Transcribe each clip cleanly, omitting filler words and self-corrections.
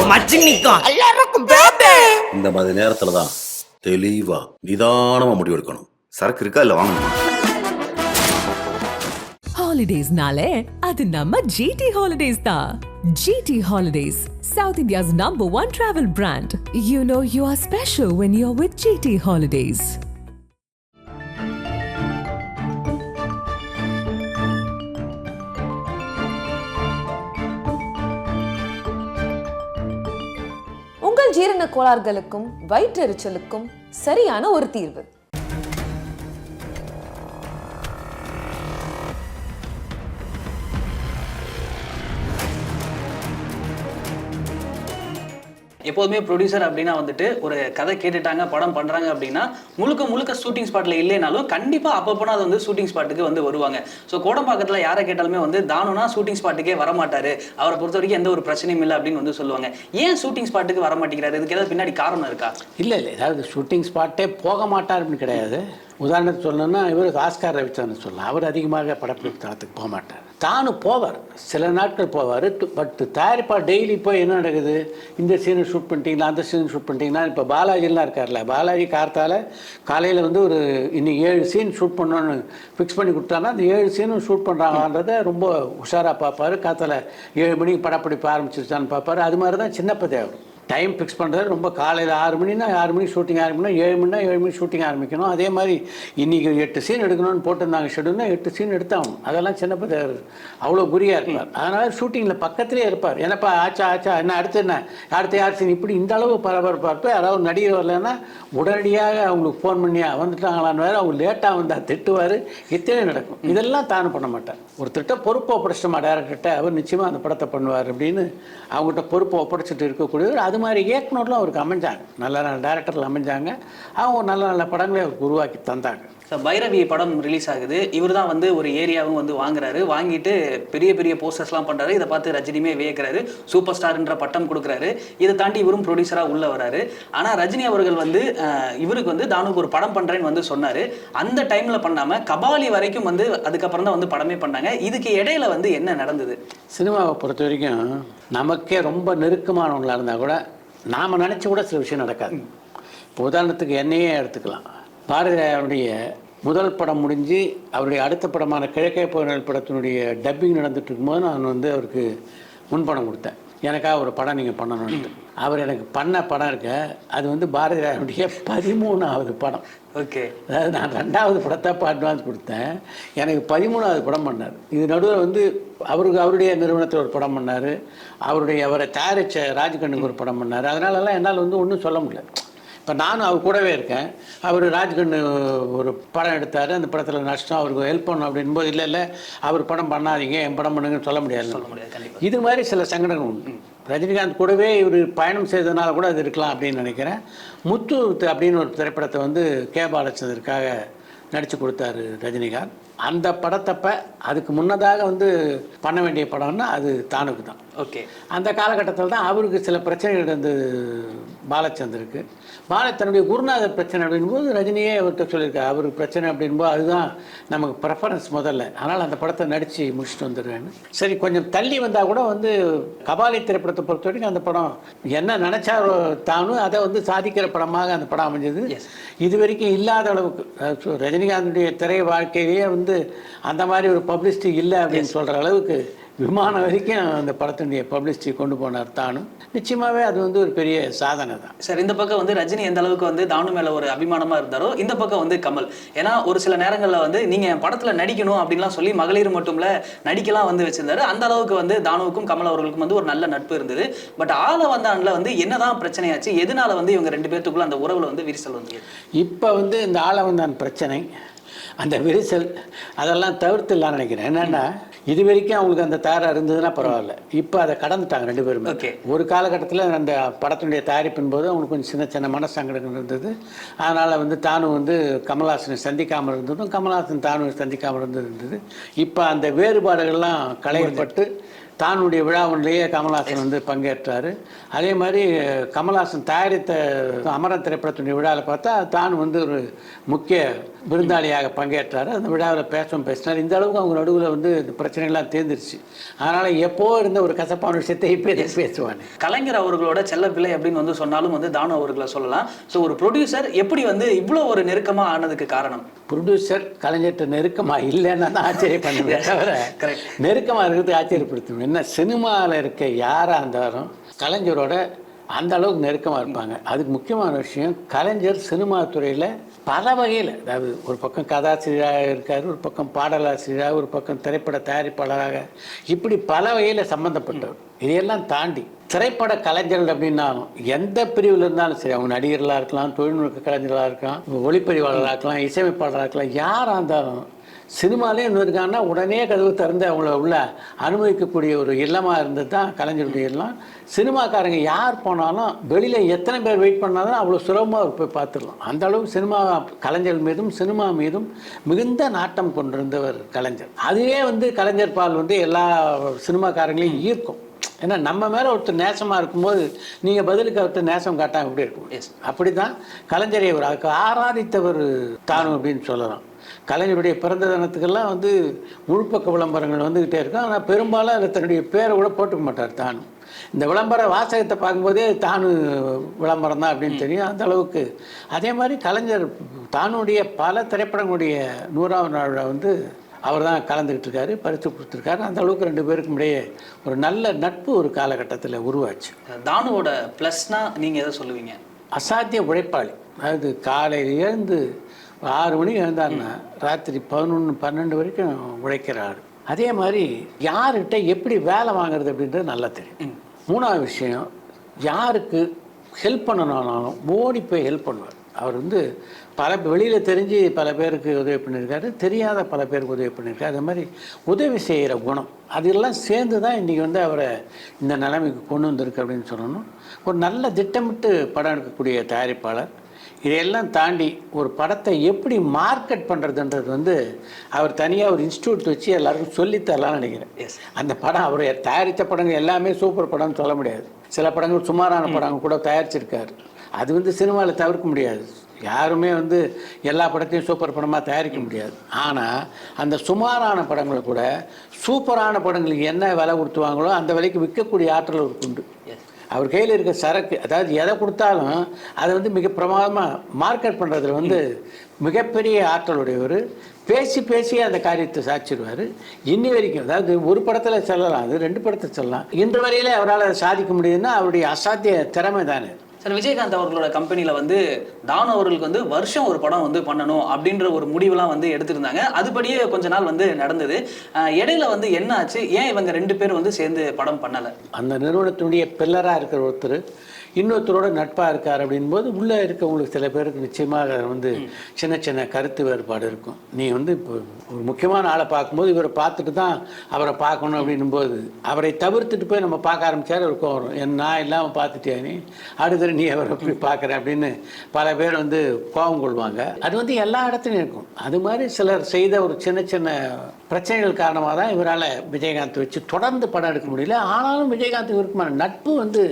மச்சி நிக்கும் எல்லாருக்கும் பேபே. இந்த மாதிரி நேரத்துல தான் தெளிவா நிதானமா முடிவு எடுக்கணும். சரக்கு இருக்கா இல்ல வாங்கணுமா? ஹாலிடேஸ்னாலே அது நம்ம GT Holidays தான். GT Holidays, South India's #1 travel brand. You know you are special when you're with GT Holidays. உங்கள் ஜீரண கோளாறுகளுக்கும் வயிற்றெரிச்சலுக்கும் சரியான ஒரு தீர்வு. எப்போதுமே ப்ரொடியூசர் அப்படின்னா வந்துட்டு ஒரு கதை கேட்டுட்டாங்க படம் பண்ணுறாங்க அப்படின்னா முழுக்க முழுக்க ஷூட்டிங் ஸ்பாட்டில் இல்லைனாலும் கண்டிப்பாக அப்பப்போனா அது வந்து ஷூட்டிங் ஸ்பாட்டுக்கு வந்து வருவாங்க. ஸோ கோடம்பாக்கத்தில் யாரை கேட்டாலுமே வந்து தானுனா ஷூட்டிங் ஸ்பாட்டுக்கே வரமாட்டார், அவரை பொறுத்த வரைக்கும் எந்த ஒரு பிரச்சனையும் இல்லை அப்படின்னு வந்து சொல்லுவாங்க. ஏன் ஷூட்டிங் ஸ்பாட்டுக்கு வர மாட்டேங்கிறாரு? இதுக்கு ஏதாவது பின்னாடி காரணம் இருக்கா? இல்லை ஏதாவது ஷூட்டிங் ஸ்பாட்டே போக மாட்டார் அப்படின்னு கிடையாது. உதாரணத்துக்கு சொல்லணும்னா இவர் ஆஸ்கார் ரவிச்சந்திரன் சொல்லலாம். அவர் அதிகமாக படப்பிடிப்பு தளத்துக்கு போக மாட்டார். தானும் போவார், சில நாட்கள் போவார். பட் தயாரிப்பாக டெய்லி போய் என்ன நடக்குது, இந்த சீனை ஷூட் பண்ணிட்டீங்களா, அந்த சீன் ஷூட் பண்ணிட்டீங்களா. இப்போ பாலாஜிலாம் இருக்கார்ல, பாலாஜி காலையில் வந்து ஒரு இன்னைக்கு 7 சீன் ஷூட் பண்ணணும்னு ஃபிக்ஸ் பண்ணி கொடுத்தாங்கன்னா அந்த 7 சீனும் ஷூட் பண்ணுறாங்கன்றதை ரொம்ப உஷாராக பார்ப்பார். காத்தால 7 மணிக்கு படப்பிடிப்பு ஆரம்பிச்சிருச்சான்னு பார்ப்பார். அது மாதிரி தான் சின்னப்ப தேவர் டைம் ஃபிக்ஸ் பண்ணுறது ரொம்ப காலையில் 6 மணினா 6 மணிக்கு ஷூட்டிங் ஆரம்பிக்கணும், 7 மணினா 7 மணிக்கு ஷூட்டிங் ஆரம்பிக்கணும். அதே மாதிரி இன்றைக்கி 8 சீன் எடுக்கணும்னு போட்டிருந்தாங்க ஷெடியூல்னா 8 சீன் எடுத்தாகும். அதெல்லாம் சின்னப்ப தேவர் அவ்வளோ குறியாக இருப்பார். அதனால் ஷூட்டிங்கில் பக்கத்துலேயே இருப்பார். என்னப்பா ஆச்சா என்ன அடுத்து யார் சீன் இப்படி இந்த அளவு பரபரப்பாக இருப்பார். யாராவது நடிகர் வரலன்னா உடனடியாக அவங்களுக்கு ஃபோன் பண்ணியா வந்துட்டாங்களான்னு வேறு அவங்க லேட்டாக வந்தால் திட்டுவார். இத்தனை நடக்கும். இதெல்லாம் தானும் பண்ண மாட்டார். ஒரு திட்ட பொறுப்பை ஒப்படைச்சிட்டோமா டேரக்டர்கிட்ட, அவர் நிச்சயமாக அந்த படத்தை பண்ணுவார் அப்படின்னு அவங்ககிட்ட பொறுப்பை ஒப்படைச்சிட்டு இருக்கக்கூடியவர். அது மாதிரி இயக்குனர்லாம் அவருக்கு அமைஞ்சாங்க, நல்ல நல்ல டேரக்டரில் அமைஞ்சாங்க. அவங்க நல்ல நல்ல படங்களை அவருக்கு உருவாக்கி தந்தாங்க. ஸோ பைரவி படம் ரிலீஸ் ஆகுது. இவர் தான் வந்து ஒரு ஏரியாவும் வந்து வாங்குறாரு, வாங்கிட்டு பெரிய பெரிய போஸ்டர்ஸ்லாம் பண்ணுறாரு. இதை பார்த்து ரஜினியுமே வியக்கிறாரு, சூப்பர் ஸ்டார்ன்ற பட்டம் கொடுக்குறாரு. இதை தாண்டி இவரும் ப்ரொடியூசராக உள்ளே வராரு. ஆனால் ரஜினி அவர்கள் வந்து இவருக்கு வந்து தானுக்கு ஒரு படம் பண்ணுறேன்னு வந்து சொன்னார். அந்த டைமில் பண்ணாமல் கபாலி வரைக்கும் வந்து அதுக்கப்புறம் தான் வந்து படமே பண்ணாங்க. இதுக்கு இடையில வந்து என்ன நடந்தது? சினிமாவை பொறுத்த வரைக்கும் நமக்கே ரொம்ப நெருக்கமானவங்களாக இருந்தால் கூட நாம் நினச்சி கூட சில விஷயம் நடக்காது. இப்போ உதாரணத்துக்கு என்னையே எடுத்துக்கலாம். பாரதியாருடைய முதல் படம் முடிஞ்சு அவருடைய அடுத்த படமான கிழக்கே போனால் படத்தினுடைய டப்பிங் நடந்துட்டு இருக்கும்போது நான் வந்து அவருக்கு முன்பணம் கொடுத்தேன், எனக்காக ஒரு படம் நீங்கள் பண்ணணும்னு. அவர் எனக்கு பண்ண படம் இருக்க அது வந்து பாரதியாருடைய 13வது படம். ஓகே, அதாவது நான் 2வது படத்தை அட்வான்ஸ் கொடுத்தேன், எனக்கு 13வது படம் பண்ணார். இது நடுவில் வந்து அவருடைய நிறுவனத்தில் ஒரு படம் பண்ணார், அவரை தயாரித்த ராஜ்கண்ணுக்கு ஒரு படம் பண்ணார். அதனாலலாம் என்னால் வந்து ஒன்றும் சொல்ல முடியல. இப்போ நானும் அவர் கூடவே இருக்கேன். அவர் ராஜ்கண்ணு ஒரு படம் எடுத்தார், அந்த படத்தில் நஷ்டம், அவருக்கு ஹெல்ப் பண்ணணும் அப்படின்போது இல்லை அவர் படம் பண்ணாதீங்க என் படம் பண்ணுங்கன்னு சொல்ல முடியாது. இது மாதிரி சில சங்கடங்கள் உண்டு. ரஜினிகாந்த் கூடவே இவர் பயணம் செய்ததுனால கூட அது இருக்கலாம் அப்படின்னு நினைக்கிறேன். முத்து அப்படின்னு ஒரு திரைப்படத்தை வந்து கே பாலச்சந்தருக்காக நடித்து கொடுத்தாரு ரஜினிகாந்த். அந்த படத்தப்ப அதுக்கு முன்னதாக வந்து பண்ண வேண்டிய படம்னா அது தானுக்கு தான். ஓகே, அந்த காலகட்டத்தில் தான் அவருக்கு சில பிரச்சனைகள் இருந்தது பாலச்சந்தருக்கு. தன்னுடைய குருநாதர் பிரச்சனை அப்படின்போது ரஜினியே அவர்கிட்ட சொல்லியிருக்காரு, அவருக்கு பிரச்சனை அப்படின்போது அதுதான் நமக்கு ப்ரெஃபரன்ஸ் முதல்ல, அதனால் அந்த படத்தை நடித்து முடிச்சுட்டு வந்துடுவேன்னு. சரி, கொஞ்சம் தள்ளி வந்தால் கூட வந்து கபாலி திரைப்படத்தை பொறுத்த வரைக்கும் அந்த படம் என்ன நினச்சாரோ தானும் அதை வந்து சாதிக்கிற படமாக அந்த படம் அமைஞ்சது. இது வரைக்கும் இல்லாத அளவுக்கு ரஜினிகாந்துடைய திரை வாழ்க்கையிலேயே வந்து அந்த மாதிரி ஒரு பப்ளிசிட்டி இல்லை அப்படின்னு சொல்கிற அளவுக்கு விமானம் வரைக்கும் அந்த படத்தினுடைய பப்ளிசிட்டி கொண்டு போனார் தானும். நிச்சயமாகவே அது வந்து ஒரு பெரிய சாதனை தான். சார், இந்த பக்கம் வந்து ரஜினி எந்த அளவுக்கு வந்து தானு மேலே ஒரு அபிமானமாக இருந்தாரோ இந்த பக்கம் வந்து கமல். ஏன்னா ஒரு சில நேரங்களில் வந்து நீங்கள் படத்தில் நடிக்கணும் அப்படின்லாம் சொல்லி மகளிர் மட்டும்ல நடிக்கலாம் வந்து வச்சிருந்தாரு. அந்த அளவுக்கு வந்து தானுவுக்கும் கமல் அவர்களுக்கும் வந்து ஒரு நல்ல நட்பு இருந்தது. பட் ஆள வந்தான்ல வந்து என்னதான் பிரச்சனையாச்சு, எதனால வந்து இவங்க 2 பேர்த்துக்குள்ள அந்த உறவுல வந்து விரிசல் வந்து? இப்போ வந்து இந்த ஆள வந்தான் பிரச்சனை, அந்த விரிசல் அதெல்லாம் தவிர்த்துலாம் நினைக்கிறேன். என்னென்னா இது வரைக்கும் அவங்களுக்கு அந்த தயாராக இருந்ததுன்னா பரவாயில்ல, இப்போ அதை கடந்துட்டாங்க 2 பேருமே. ஒரு காலகட்டத்தில் அந்த படத்தினுடைய தயாரிப்பின் போது அவங்களுக்கு கொஞ்சம் சின்ன சின்ன மனசங்கடங்கள் இருந்தது. அதனால் வந்து தானும் வந்து கமல்ஹாசனை சந்திக்காமல் இருந்ததும் கமல்ஹாசன் தானும் சந்திக்காமல் இருந்தது. இப்போ அந்த வேறுபாடுகள்லாம் களையப்பட்டு தானுடைய விழாவிலேயே கமல்ஹாசன் வந்து பங்கேற்றார். அதே மாதிரி கமல்ஹாசன் தயாரித்த அமரன் திரைப்படத்தினுடைய விழாவில் பார்த்தா தான் வந்து ஒரு முக்கிய விருந்தாளியாக பங்கேற்றார். அந்த விழாவில் பேசினார். இந்த அளவுக்கு அவங்க நடுவில் வந்து இந்த பிரச்சனைகள்லாம் தேர்ந்துருச்சு. அதனால் எப்போ இருந்த ஒரு கசப்பான விஷயத்தை இப்போ பேசுவாங்க. கலைஞர் அவர்களோட செல்ல பிள்ளை அப்படின்னு வந்து சொன்னாலும் வந்து தானு அவர்களை சொல்லலாம். ஸோ ஒரு ப்ரொடியூசர் எப்படி வந்து இவ்வளோ ஒரு நெருக்கமாக ஆனதுக்கு காரணம்? ப்ரொடியூசர் கலைஞர்கிட்ட நெருக்கமாக இல்லைன்னா தான் ஆச்சரியப்படுவேன் தவிர நெருக்கமாக இருக்கிறது ஆச்சரியப்படுத்துவேன். என்ன சினிமாவில் இருக்க யாராக இருந்தாலும் கலைஞரோட அந்த அளவுக்கு நெருக்கமாக இருப்பாங்க. அதுக்கு முக்கியமான விஷயம், கலைஞர் சினிமா துறையில் பல வகையில், அதாவது ஒரு பக்கம் கதாசிரியராக இருக்கார், ஒரு பக்கம் பாடலாசிரியராக, ஒரு பக்கம் திரைப்பட தயாரிப்பாளராக, இப்படி பல வகையில் சம்மந்தப்பட்டவர். இதையெல்லாம் தாண்டி திரைப்பட கலைஞர்கள் அப்படின்னாலும் எந்த பிரிவில் இருந்தாலும் சரி, அவங்க நடிகர்களாக இருக்கலாம், தொழில்நுட்ப கலைஞர்களாக இருக்கலாம், ஒளிப்பதிவாளராக இருக்கலாம், இசையமைப்பாளராக இருக்கலாம், யாராக இருந்தாலும் சினிமாலே இருந்திருக்காங்கன்னா உடனே கதவு திறந்து அவங்கள உள்ள அனுமதிக்கக்கூடிய ஒரு இல்லமாக இருந்தது தான் கலைஞருடைய இல்லம். சினிமாக்காரங்க யார் போனாலும் வெளியில் எத்தனை பேர் வெயிட் பண்ணாலும் அவ்வளோ சுலபமாக போய் பார்த்துடலாம். அந்த அளவுக்கு சினிமா கலைஞர் மீதும் சினிமா மீதும் மிகுந்த நாட்டம் கொண்டிருந்தவர் கலைஞர். அதுவே வந்து கலைஞர் பால் வந்து எல்லா சினிமாக்காரங்களையும் ஈர்க்கும். ஏன்னா நம்ம மேலே ஒருத்தர் நேசமாக இருக்கும்போது நீங்கள் பதிலுக்கு ஒருத்தர் நேசம் காட்டாமல் எப்படி இருக்கும். அப்படி தான் கலைஞரை ஒரு அதுக்கு ஆராதித்தவர் தானும் அப்படின்னு சொல்லலாம். கலைஞருடைய பிறந்த தினத்துக்கெல்லாம் வந்து முழுப்பக்க விளம்பரங்கள் வந்துக்கிட்டே இருக்கும். ஆனால் பெரும்பாலும் அதில் தன்னுடைய பேரை கூட போட்டுக்க மாட்டார் தானும். இந்த விளம்பர வாசகத்தை பார்க்கும்போதே தானு விளம்பரம் தான் அப்படின்னு தெரியும். அந்த அளவுக்கு அதே மாதிரி கலைஞர் தானுடைய பல திரைப்படங்களுடைய 100ஆவது நாள் வந்து அவர் தான் கலந்துக்கிட்டு இருக்காரு, பரிசு கொடுத்துருக்காரு. அந்த அளவுக்கு ரெண்டு பேருக்கும் இடையே ஒரு நல்ல நட்பு ஒரு காலகட்டத்தில் உருவாச்சு. தானுவோட ப்ளஸ்னா நீங்கள் எதை சொல்லுவீங்க? அசாத்திய உழைப்பாளி. அதாவது காலையில் எழுந்து 6 மணிக்கு எழுந்தாருன்னா ராத்திரி 11, 12 வரைக்கும் உழைக்கிறார். அதே மாதிரி யார்கிட்ட எப்படி வேலை வாங்குறது அப்படின்றது நல்லா தெரியும். 3வது விஷயம், யாருக்கு ஹெல்ப் பண்ணணும்னாலும் ஓடி போய் ஹெல்ப் பண்ணுவார். அவர் வந்து பல வெளியில் தெரிஞ்சு பல பேருக்கு உதவி பண்ணியிருக்காரு, தெரியாத பல பேருக்கு உதவி பண்ணியிருக்காரு. அது மாதிரி உதவி செய்கிற குணம் அதெல்லாம் சேர்ந்து தான் இன்றைக்கி வந்து அவரை இந்த நிலைமைக்கு கொண்டு வந்திருக்கு அப்படின்னு சொல்லணும். ஒரு நல்ல திட்டமிட்டு படம் எடுக்கக்கூடிய தயாரிப்பாளர். இதையெல்லாம் தாண்டி ஒரு படத்தை எப்படி மார்க்கெட் பண்ணுறதுன்றது வந்து அவர் தனியாக ஒரு இன்ஸ்டியூட் வச்சு எல்லாருக்கும் சொல்லித்தரலாம்னு நினைக்கிறேன். அந்த படம் அவர் தயாரித்த படங்கள் எல்லாமே சூப்பர் படம்னு சொல்ல முடியாது. சில படங்கள் சுமாரான படங்கள் கூட தயாரிச்சிருக்காரு. அது வந்து சினிமாவில் தவிர்க்க முடியாது. யாருமே வந்து எல்லா படத்தையும் சூப்பர் படமாக தயாரிக்க முடியாது. ஆனால் அந்த சுமாரான படங்களை கூட சூப்பரான படங்களுக்கு என்ன விலை கொடுத்துவாங்களோ அந்த விலைக்கு விற்கக்கூடிய ஆற்றல் ஒரு உண்டு. அவர் கையில் இருக்க சரக்கு, அதாவது எதை கொடுத்தாலும் அதை வந்து மிக பிரமாதமாக மார்க்கெட் பண்ணுறதுல வந்து மிகப்பெரிய ஆற்றலுடையவர். பேசி பேசி அந்த காரியத்தை சாதிச்சிடுவார். இன்னி வரைக்கும், அதாவது ஒரு படத்தில் செல்லலாம், அது 2 படத்தை செல்லலாம். இன்று வரையிலே அவரால் அதை சாதிக்க முடியுதுன்னா அவருடைய அசாத்திய திறமை தானே. சார், விஜயகாந்த் அவர்களோட கம்பெனியில் வந்து தானு அவர்களுக்கு வந்து வருஷம் ஒரு படம் வந்து பண்ணணும் அப்படின்ற ஒரு முடிவுலாம் வந்து எடுத்திருந்தாங்க. அதுபடியே கொஞ்ச நாள் வந்து நடந்தது. இடையில வந்து என்ன ஆச்சு? ஏன் இவங்க 2 பேர் வந்து சேர்ந்து படம் பண்ணலை? அந்த நிறுவனத்தினுடைய பில்லராக இருக்கிற ஒருத்தர் இன்னொருத்தரோட நட்பாக இருக்கார் அப்படின்போது உள்ளே இருக்கவங்களுக்கு சில பேருக்கு நிச்சயமாக வந்து சின்ன சின்ன கருத்து வேறுபாடு இருக்கும். நீ வந்து இப்போ ஒரு முக்கியமான ஆளை பார்க்கும்போது இவரை பார்த்துட்டு தான் அவரை பார்க்கணும் அப்படின்னும்போது அவரை தவிர்த்துட்டு போய் நம்ம பார்க்க ஆரம்பிச்சாரு இருக்கும் வரும். நான் இல்லாமல் பார்த்துட்டே நீ அடுத்த நீ அவரை எப்படி பார்க்குற அப்படின்னு பல பேர் வந்து கோபம் கொள்வாங்க. அது வந்து எல்லா இடத்துலையும் இருக்கும். அது மாதிரி சிலர் செய்த ஒரு சின்ன சின்ன பிரச்சனைகள் காரணமாக தான் இவரால் விஜயகாந்த் வச்சு தொடர்ந்து படம் எடுக்க முடியல. ஆனாலும் விஜயகாந்த் விருப்பமான நட்பு வந்து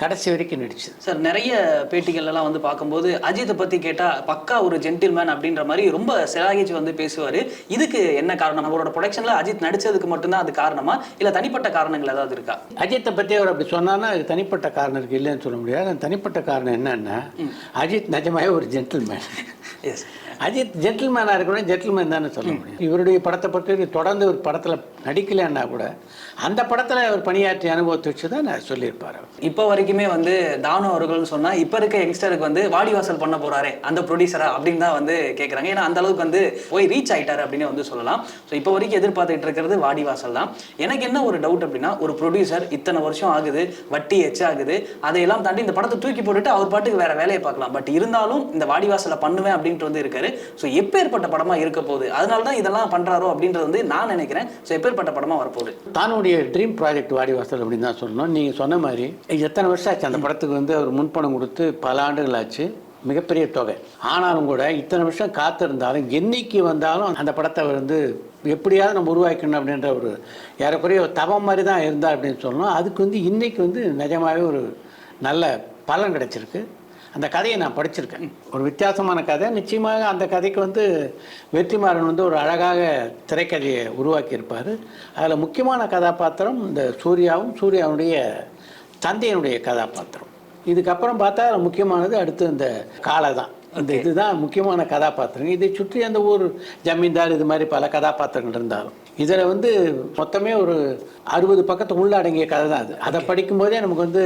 கடைசி வரைக்கும் நடிச்சு. சார், நிறைய பேட்டிகள்லாம் வந்து பார்க்கும்போது அஜித்தை பற்றி கேட்டால் பக்கா ஒரு ஜென்டில்மேன் அப்படின்ற மாதிரி ரொம்ப சிலாகிச்சு வந்து பேசுவார். இதுக்கு என்ன காரணம்? அவரோட ப்ரொடக்ஷனில் அஜித் நடித்ததுக்கு மட்டும்தான் அது காரணமா, இல்லை தனிப்பட்ட காரணங்கள் ஏதாவது இருக்கா? அஜித்தை பற்றி அவர் அப்படி சொன்னான்னா அது தனிப்பட்ட காரணம் இருக்குது, இல்லைன்னு சொல்ல முடியாது. அந்த தனிப்பட்ட காரணம் என்னன்னா, அஜித் நிஜமாவே ஒரு ஜென்டில்மேன். எஸ், அஜித் ஜென்டில்மேனாக இருக்கணும், ஜென்டில்மேன் தானே சொல்ல முடியும். இவருடைய படத்தை பற்றி தொடர்ந்து ஒரு படத்தில் நடிக்கலைன்னா கூட அந்த படத்தில் அவர் பணியாற்றிய அனுபவத்தை வச்சு தான் நான் சொல்லியிருப்பார். இப்போ வரைக்குமே வந்து தானு அவர்கள்னு சொன்னால் இப்போ இருக்க யங்ஸ்டருக்கு வந்து வாடிவாசல் பண்ண போகிறாரே அந்த ப்ரொடியூசரா அப்படின்னு தான் வந்து கேட்குறாங்க. ஏன்னா அந்த அளவுக்கு வந்து போய் ரீச் ஆகிட்டார் அப்படின்னு வந்து சொல்லலாம். ஸோ இப்போ வரைக்கும் எதிர்பார்த்துட்டு இருக்கிறது வாடிவாசல் தான். எனக்கு என்ன ஒரு டவுட் அப்படின்னா, ஒரு ப்ரொடியூசர் இத்தனை வருஷம் ஆகுது, வட்டி ஆகுது, அதையெல்லாம் தாண்டி இந்த படத்தை தூக்கி போட்டுட்டு அவர் பாட்டுக்கு வேற வேலையை பார்க்கலாம். பட் இருந்தாலும் இந்த வாடிவாசலை பண்ணுவேன் அப்படின்ட்டு வந்து இருக்காரு. ஸோ எப்பேற்பட்ட படமாக இருக்க போகுது, அதனால தான் இதெல்லாம் பண்ணுறாரோ அப்படின்றது வந்து நான் நினைக்கிறேன். ஸோ எப்பேற்பட்ட படமாக வரப்போகுது? தானுடைய ட்ரீம் ப்ராஜெக்ட் வாடிவாசல் அப்படின்னு தான் சொல்லணும். நீங்கள் சொன்ன மாதிரி எத்தனை வருஷம் ஆச்சு அந்த படத்துக்கு வந்து அவர் முன்பணம் கொடுத்து, பல ஆண்டுகள் ஆச்சு, மிகப்பெரிய தொகை. ஆனாலும் கூட இத்தனை வருஷம் காத்திருந்தாலும் என்னைக்கு வந்தாலும் அந்த படத்தை வந்து எப்படியாவது நம்ம உருவாக்கணும் அப்படின்ற ஒரு ஏறக்குறைய ஒரு தவம் மாதிரி தான் இருந்தார் அப்படின்னு சொல்லணும். அதுக்கு வந்து இன்றைக்கி வந்து நிஜமாகவே ஒரு நல்ல பலன் கிடைச்சிருக்கு. அந்த கதையை நான் படிச்சிருக்கேன். ஒரு வித்தியாசமான கதை. நிச்சயமாக அந்த கதைக்கு வந்து வெற்றிமாறன் வந்து ஒரு அழகாக திரைக்கதையை உருவாக்கியிருப்பார். அதில் முக்கியமான கதாபாத்திரம் இந்த சூர்யாவுடைய தந்தையினுடைய கதாபாத்திரம். இதுக்கப்புறம் பார்த்தா முக்கியமானது அடுத்து இந்த காளை தான். இந்த இதுதான் முக்கியமான கதாபாத்திரங்கள். இதை சுற்றி அந்த ஊர் ஜமீன்தார் இது மாதிரி பல கதாபாத்திரங்கள் இருந்தாலும் இதில் வந்து மொத்தமே ஒரு 60 பக்கத்து உள்ளடங்கிய கதை தான் அது. அதை படிக்கும்போதே நமக்கு வந்து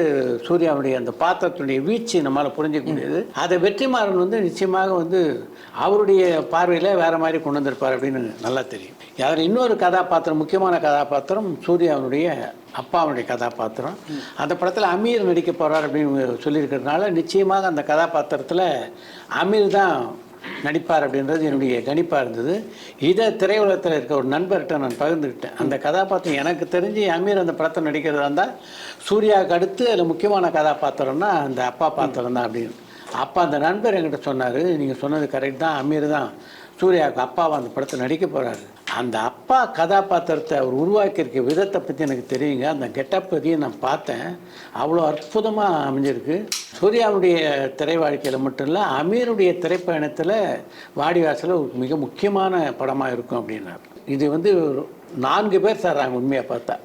சூர்யாவுடைய அந்த பாத்திரத்துடைய வீச்சு நம்மளால் புரிஞ்சிக்க முடியுது. அதை வெற்றிமாறன் வந்து நிச்சயமாக வந்து அவருடைய பார்வையில் வேற மாதிரி கொண்டு வந்திருப்பார் அப்படின்னு நல்லா தெரியும். அதில் இன்னொரு கதாபாத்திரம், முக்கியமான கதாபாத்திரம் சூர்யாவுடைய அப்பாவுடைய கதாபாத்திரம். அந்த படத்தில் அமீர் நடிக்க போகிறார் அப்படின்னு சொல்லியிருக்கிறதுனால நிச்சயமாக அந்த கதாபாத்திரத்தில் அமீர் தான் நடிப்பார் அப்படின்றது என்னுடைய கணிப்பாக இருந்தது. இதை திரையுலகத்தில் இருக்க ஒரு நண்பர்கிட்ட நான் பகிர்ந்துக்கிட்டேன். அந்த கதாபாத்திரம் எனக்கு தெரிஞ்சு அமீர் அந்த படத்தை நடிக்கிறதா இருந்தால் சூர்யாவுக்கு அடுத்து அதில் முக்கியமான கதாபாத்திரம்னா அந்த அப்பா பாத்திரம் தான் அப்படின்னு. அப்போ அந்த நண்பர் என்கிட்ட சொன்னார், நீங்கள் சொன்னது கரெக்ட் தான், அமீர் தான் சூர்யாவுக்கு அப்பாவை அந்த படத்தை நடிக்க போகிறாரு. அந்த அப்பா கதாபாத்திரத்தை அவர் உருவாக்கியிருக்க விதத்தை பற்றி எனக்கு தெரியுங்க. அந்த கெட்டப் பற்றியும் நான் பார்த்தேன். அவ்வளோ அற்புதமாக அமைஞ்சிருக்கு. சூர்யாவுடைய திரை வாழ்க்கையில் மட்டும் இல்லை, அமீருடைய திரைப்பயணத்தில் வாடிவாசல் ஒரு மிக முக்கியமான படமாக இருக்கும் அப்படின்னார். இது வந்து 4 பேர் சார் உண்மையாக பார்த்தா.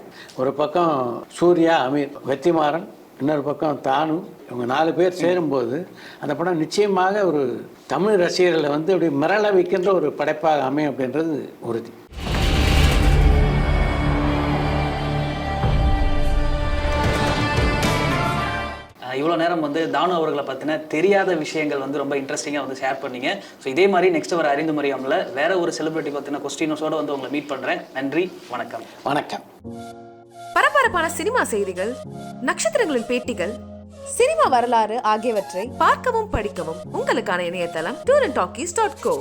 ஒரு பக்கம் சூர்யா, அமீர், வெற்றிமாறன், இன்னொரு பக்கம் தானு, இவங்க 4 பேர் சேரும்போது அந்த படம் நிச்சயமாக ஒரு தமிழ் ரசிகர்களை வந்து அப்படி மிரள வைக்கின்ற ஒரு படைப்பாக அமையும் அப்படின்றது உறுதி. இவ்வளோ நேரம் வந்து தானு அவர்களை பற்றின தெரியாத விஷயங்கள் வந்து ரொம்ப இன்ட்ரெஸ்டிங்காக வந்து ஷேர் பண்ணீங்க. ஸோ இதே மாதிரி நெக்ஸ்ட் வர அறிந்து மறியாமல வேற ஒரு செலிபிரிட்டி பற்றின கொஸ்டின்ஸோடு வந்து உங்களை மீட் பண்ணுறேன். நன்றி, வணக்கம். வணக்கம். பரபரப்பான சினிமா செய்திகள், நட்சத்திரங்களின் பேட்டிகள், சினிமா வரலாறு ஆகியவற்றை பார்க்கவும் படிக்கவும் உங்களுக்கான இணையதளம் tourantalkies.co.